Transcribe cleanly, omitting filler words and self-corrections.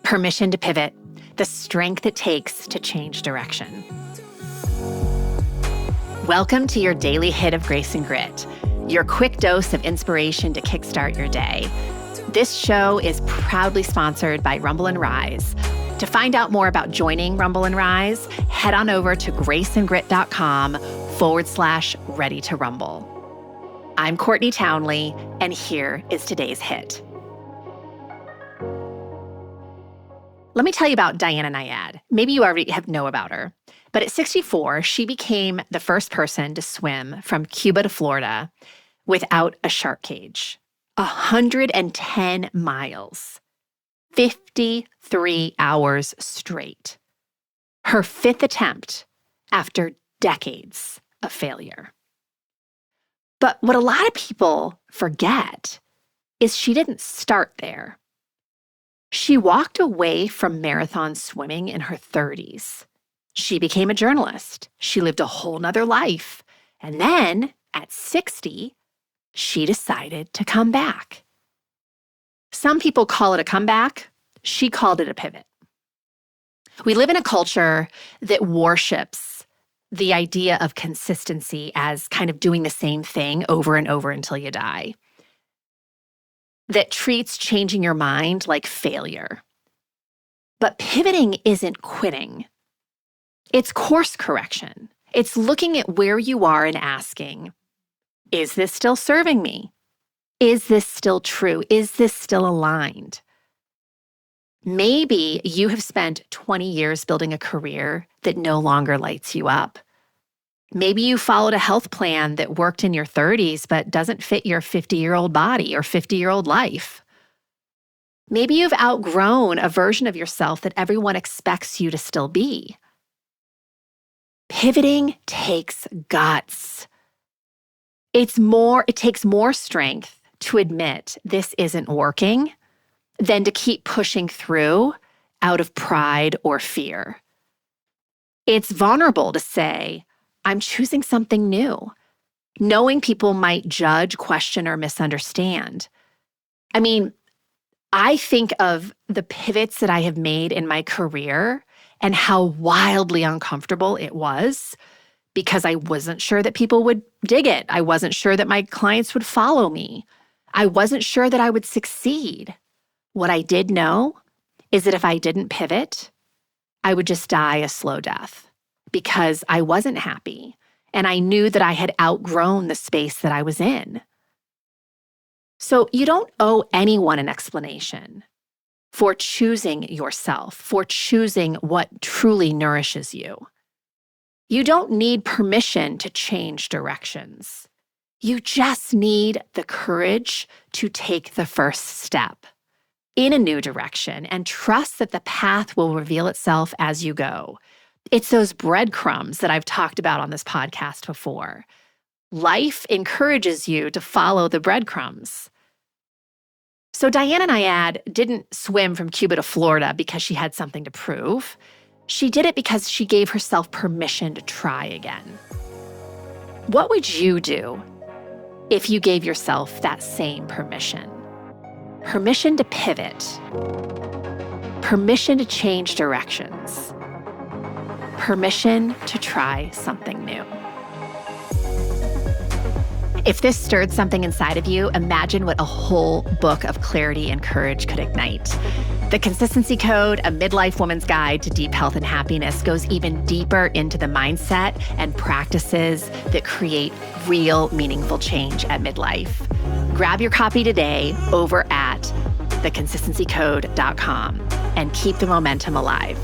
Permission to pivot, the strength it takes to change direction. Welcome to your daily hit of grace and grit, your quick dose of inspiration to kickstart your day. This show is proudly sponsored by Rumble and Rise. To find out more about joining Rumble and Rise, head on over to graceandgrit.com/ready to rumble. I'm Courtney Townley, and here is today's hit. Let me tell you about Diana Nyad. Maybe you already know about her. But at 64, she became the first person to swim from Cuba to Florida without a shark cage. 110 miles, 53 hours straight. Her fifth attempt after decades of failure. But what a lot of people forget is she didn't start there. She walked away from marathon swimming in her 30s. She became a journalist. She lived a whole nother life. And then at 60, she decided to come back. Some people call it a comeback. She called it a pivot. We live in a culture that worships the idea of consistency as kind of doing the same thing over and over until you die, that treats changing your mind like failure. But pivoting isn't quitting. It's course correction. It's looking at where you are and asking, is this still serving me? Is this still true? Is this still aligned? Maybe you have spent 20 years building a career that no longer lights you up. Maybe you followed a health plan that worked in your 30s but doesn't fit your 50-year-old body or 50-year-old life. Maybe you've outgrown a version of yourself that everyone expects you to still be. Pivoting takes guts. It takes more strength to admit this isn't working than to keep pushing through out of pride or fear. It's vulnerable to say, I'm choosing something new, knowing people might judge, question, or misunderstand. I mean, I think of the pivots that I have made in my career and how wildly uncomfortable it was because I wasn't sure that people would dig it. I wasn't sure that my clients would follow me. I wasn't sure that I would succeed. What I did know is that if I didn't pivot, I would just die a slow death because I wasn't happy and I knew that I had outgrown the space that I was in. So you don't owe anyone an explanation for choosing yourself, for choosing what truly nourishes you. You don't need permission to change directions. You just need the courage to take the first step in a new direction and trust that the path will reveal itself as you go. It's those breadcrumbs that I've talked about on this podcast before. Life encourages you to follow the breadcrumbs. So Diana Nyad didn't swim from Cuba to Florida because she had something to prove. She did it because she gave herself permission to try again. What would you do if you gave yourself that same permission? Permission to pivot. Permission to change directions. Permission to try something new. If this stirred something inside of you, imagine what a whole book of clarity and courage could ignite. The Consistency Code, a Midlife Woman's Guide to Deep Health and Happiness, goes even deeper into the mindset and practices that create real, meaningful change at midlife. Grab your copy today over at theconsistencycode.com and keep the momentum alive.